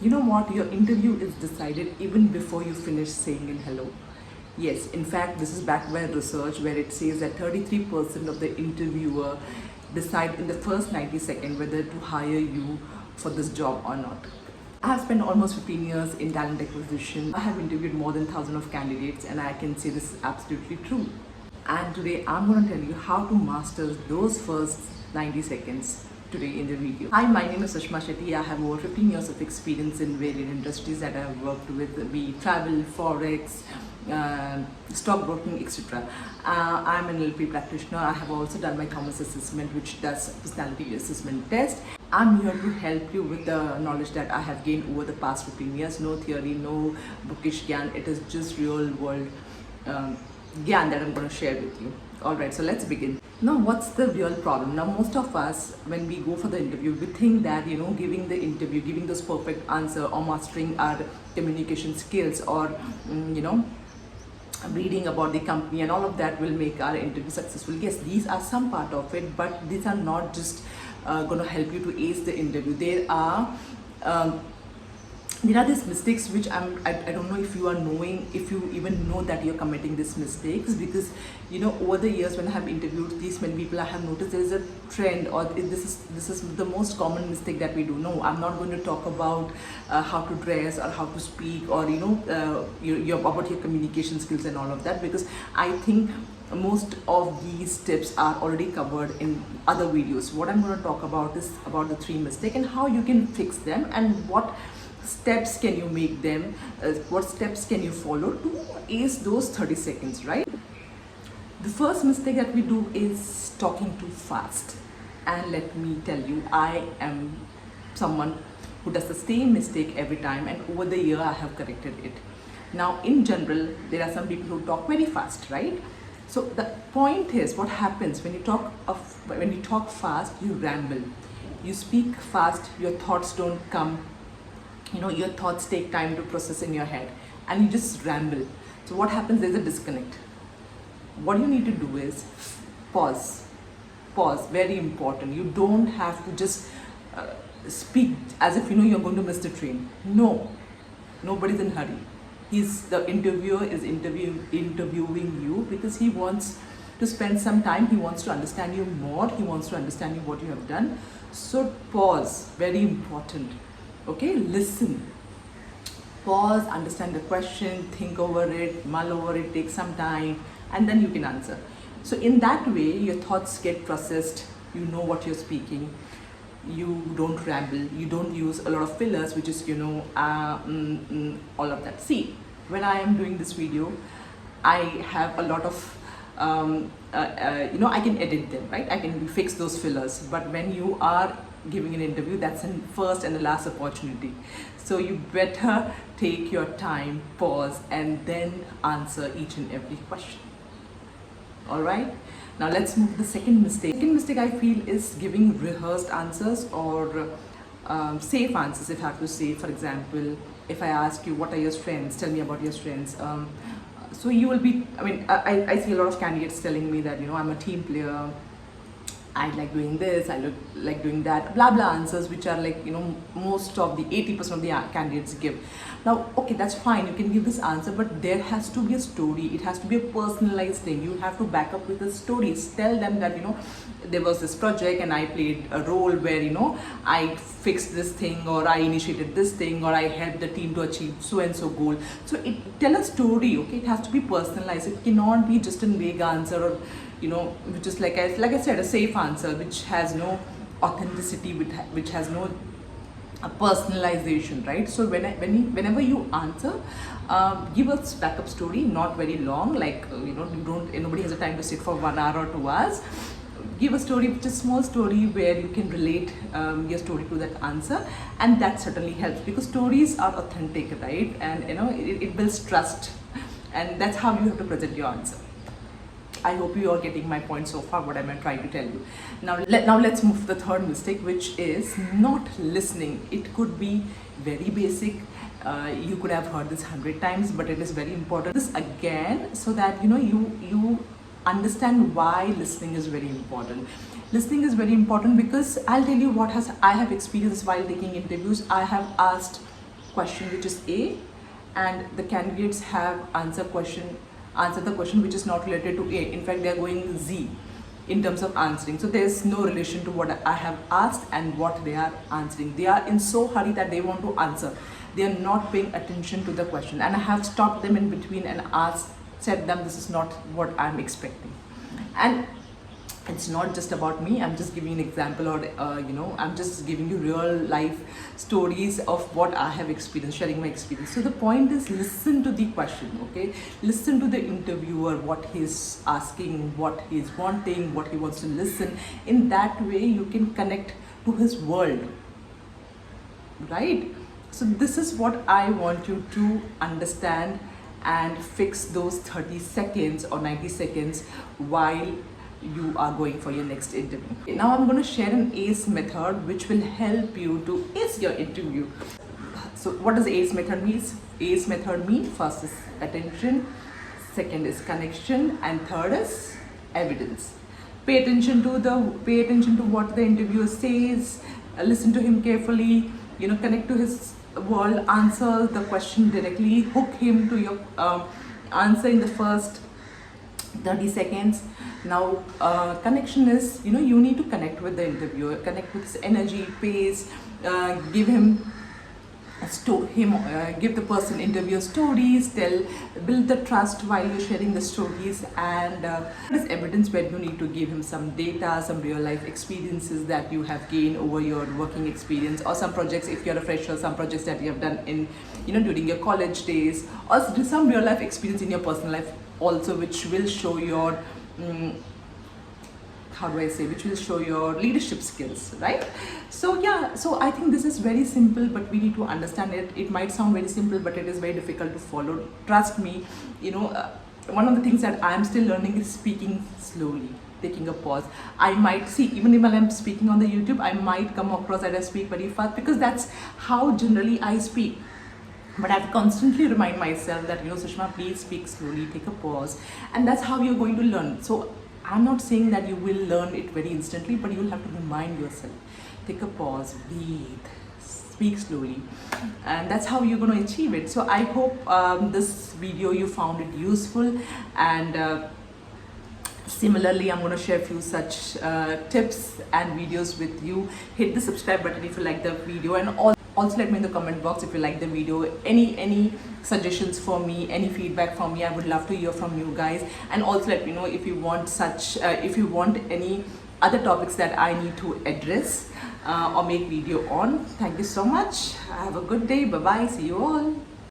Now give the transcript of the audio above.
You know what? Your interview is decided even before you finish saying in hello. Yes, in fact, this is backed by research where it says that 33% of the interviewer decide in the first 90 seconds whether to hire you for this job or not. I have spent almost 15 years in talent acquisition. I have interviewed more than 1,000 of candidates, and I can say this is absolutely true. And today I'm going to tell you how to master those first 90 seconds today in the video. Hi, my name is Sushma Shetty. I have over 15 years of experience in varied industries that I have worked with, be it travel, forex, stockbroking, etc. I'm an NLP practitioner. I have also done my commerce assessment, which does personality assessment test. I'm here to help you with the knowledge that I have gained over the past 15 years. No theory, no bookish gyan. It is just real world gyan that I'm going to share with you. Alright, so let's begin. Now, what's the real problem? Now, most of us, when we go for the interview, we think that, giving the interview, giving those perfect answer or mastering our communication skills or, reading about the company and all of that will make our interview successful. Yes, these are some part of it, but these are not just going to help you to ace the interview. There are these mistakes which I don't know if you are knowing, if you even know that you're committing these mistakes, because over the years when I have interviewed these many people, I have noticed there is a trend, or this is the most common mistake that we do. No, I'm not going to talk about how to dress or how to speak or about your communication skills and all of that, because I think most of these tips are already covered in other videos. What I'm going to talk about is about the 3 mistakes and how you can fix them, and what steps can you make them, what steps can you follow to ace those 30 seconds, right? The first mistake that we do is talking too fast. And let me tell you, I am someone who does the same mistake every time, and over the year I have corrected it. Now, in general, there are some people who talk very fast, right? So the point is, what happens when you talk fast, you ramble. You speak fast, your thoughts don't come. Your thoughts take time to process in your head, and you just ramble. So what happens? There's a disconnect. What you need to do is pause. Very important. You don't have to just speak as if you're going to miss the train. No, nobody's in a hurry. The interviewer is interviewing you because he wants to spend some time. He wants to understand you more. He wants to understand you what you have done. So pause, very important. Okay, listen, pause, understand the question, think over it, mull over it, take some time, and then you can answer. So in that way, your thoughts get processed, you know what you're speaking, you don't ramble, you don't use a lot of fillers, which is, all of that. See, when I am doing this video, I have a lot of, I can edit them, right? I can fix those fillers, but when you are giving an interview, that's the first and the last opportunity. So you better take your time, pause, and then answer each and every question. All right, now let's move to the second mistake. Second mistake I feel is giving rehearsed answers or safe answers, if I have to say. For example, if I ask you, what are your strengths? Tell me about your strengths. So you will be, I see a lot of candidates telling me that, I'm a team player, I like doing this, I like doing that, blah blah answers, which are like, most of the 80% of the candidates give. Now, okay, that's fine, you can give this answer, but there has to be a story. It has to be a personalized thing. You have to back up with the stories. Tell them that, there was this project and I played a role where, I fixed this thing, or I initiated this thing, or I helped the team to achieve so and so goal. So tell a story, okay? It has to be personalized. It cannot be just a vague answer, or which is like I said, a safe answer which has no authenticity, which has no personalization, right? So whenever you answer, give a backup story, not very long, like nobody has a time to sit for 1 hour or 2 hours. Give a story, which is a small story where you can relate your story to that answer, and that certainly helps, because stories are authentic, right? And it builds trust, and that's how you have to present your answer. I hope you are getting my point so far, what I'm trying to tell you. Now let's move to the third mistake, which is not listening. It could be very basic. You could have heard this 100 times, but it is very important. This again, so that you understand why listening is very important. Listening is very important because I'll tell you what I have experienced while taking interviews. I have asked question which is A, and the candidates have answered the question which is not related to A. In fact, they are going Z in terms of answering. So there's no relation to what I have asked and what they are answering. They are in so hurry that they want to answer. They are not paying attention to the question, and I have stopped them in between and said them this is not what I'm expecting. And it's not just about me. I'm just giving an example, or I'm just giving you real life stories of what I have experienced, sharing my experience. So the point is, listen to the question, okay? Listen to the interviewer, what he's asking, what he's wanting, what he wants to listen. In that way you can connect to his world, right? So this is what I want you to understand and fix those 30 seconds or 90 seconds while you are going for your next interview. Now I'm going to share an ACE method which will help you to ace your interview. So what does ACE method mean? ACE method means first is attention, second is connection, and third is evidence. Pay attention to what the interviewer says, listen to him carefully, connect to his world, answer the question directly, hook him to your answer in the first 30 seconds. Now connection is, you need to connect with the interviewer, connect with his energy, pace, give the person interviewer stories, build the trust while you're sharing the stories. And this evidence where you need to give him some data, some real life experiences that you have gained over your working experience, or some projects, if you're a fresher, some projects that you have done in during your college days, or some real life experience in your personal life also, which will show your which will show your leadership skills, right? So yeah, so I think this is very simple, but we need to understand it. It might sound very simple, but it is very difficult to follow. Trust me, one of the things that I'm still learning is speaking slowly, taking a pause. I might see, even when I'm speaking on the YouTube, I might come across that I speak very fast, because that's how generally I speak. But I have to constantly remind myself that, Sushma, please speak slowly, take a pause, and that's how you're going to learn. So I'm not saying that you will learn it very instantly, but you'll have to remind yourself, take a pause, breathe, speak slowly, and that's how you're going to achieve it. So I hope this video you found it useful, and similarly, I'm going to share a few such tips and videos with you. Hit the subscribe button if you like the video, and also let me in the comment box if you like the video. Any suggestions for me, any feedback for me, I would love to hear from you guys. And also let me know if you want any other topics that I need to address or make video on. Thank you so much. Have a good day. Bye bye. See you all.